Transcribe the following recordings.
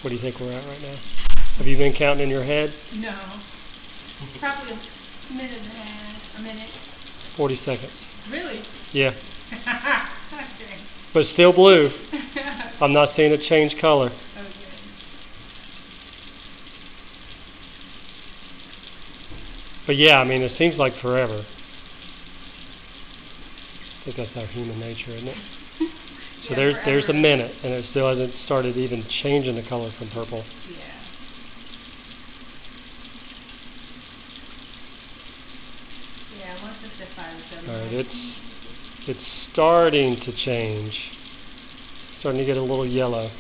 What do you think we're at right now? Have you been counting in your head? No. Probably a minute and a half. A minute. 40 seconds. Really? Yeah. Okay. But it's still blue. I'm not seeing it change color. Okay. But yeah, I mean, it seems like forever. I think that's our human nature, isn't it? So Yeah, there's a minute, and it still hasn't started even changing the color from purple. Yeah. Yeah, once it's at 5 or 7. All right, it's starting to change. Starting to get a little yellow.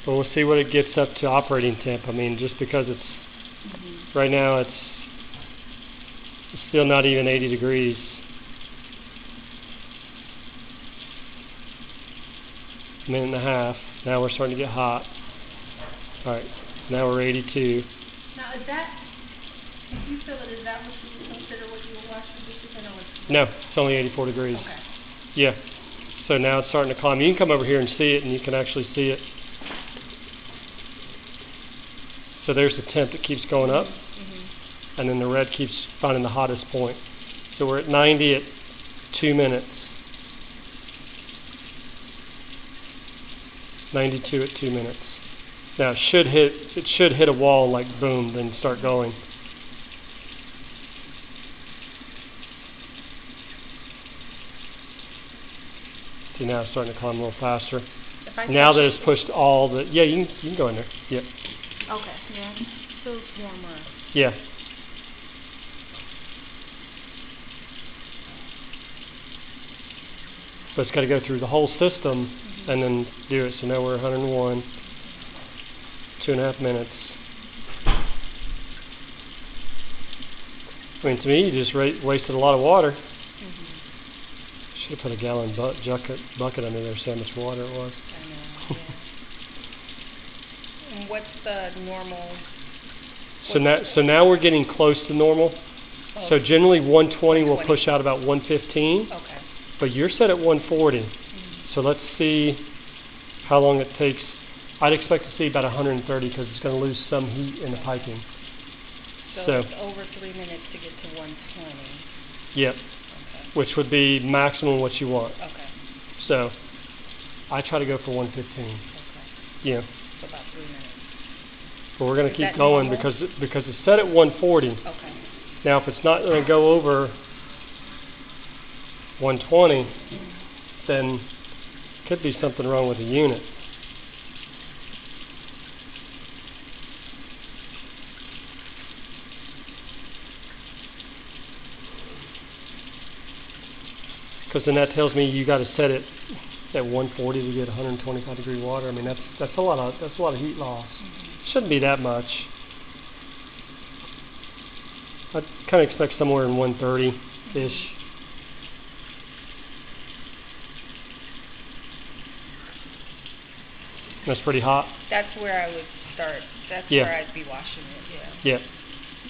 But we'll see what it gets up to operating temp. I mean, just because it's right now it's still not even 80 degrees. Minute and a half. Now we're starting to get hot. All right, now we're 82. Now is that, if you feel it, is that what you would consider what you were watching? Just because I know it's No, it's only 84 degrees. okay. Yeah. So now it's starting to climb. You can come over here and see it, and you can actually see it. So there's the temp that keeps going up, and then the red keeps finding the hottest point. So we're at 90 at 2 minutes. 92 at 2 minutes. Now it should hit a wall like boom, then start going. See, now it's starting to climb a little faster. Now that it's pushed all the you can go in there. Yep. Okay. Yeah. Still warmer. Yeah. But it's got to go through the whole system and then do it. So now we're 101, 2.5 minutes. I mean, to me, you just wasted a lot of water. Should have put a gallon bucket under there, see how much water it was. I know, yeah. And what's the normal? So now we're getting close to normal. Oh, So generally 120 will push out about 115. Okay. But you're set at 140. So let's see how long it takes. I'd expect to see about 130 because it's going to lose some heat in the piping. So it's over 3 minutes to get to 120. Yep. Okay. Which would be maximum what you want. Okay. So I try to go for 115. Okay. Yeah. So about 3 minutes. But we're going to Is keep that going normal? because it's set at 140. Okay. Now if it's not going to go over 120, then could be something wrong with the unit. Because then that tells me you got to set it at 140 to get 125 degree water. I mean that's a lot of heat loss. Shouldn't be that much. I'd kind of expect somewhere in 130-ish. That's pretty hot. That's where I would start. That's Yeah. where I'd be washing it. Yeah. Yeah.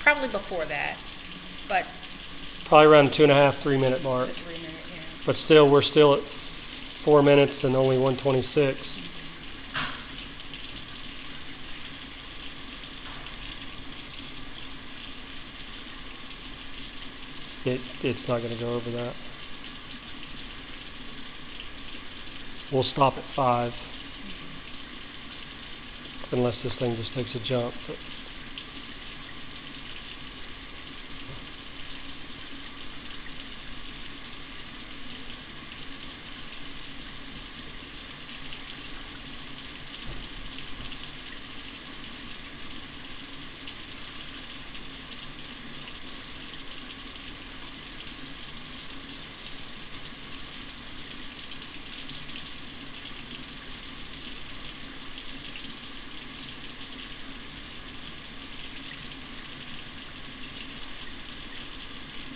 Probably before that, but Probably around the 2.5, 3 minute mark. the 3 minute. Yeah. But still, we're still at 4 minutes and only 126. It's not going to go over that. We'll stop at 5. Unless this thing just takes a jump. But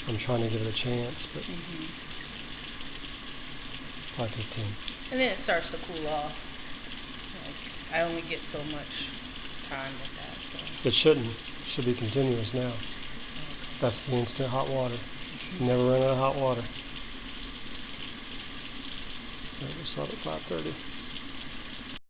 I'm trying to give it a chance, but 5:15. And then it starts to cool off. Like, I only get so much time with that. So. It shouldn't. It should be continuous now. Okay. That's the instant hot water. You never run out of hot water. We'll start at 5:30.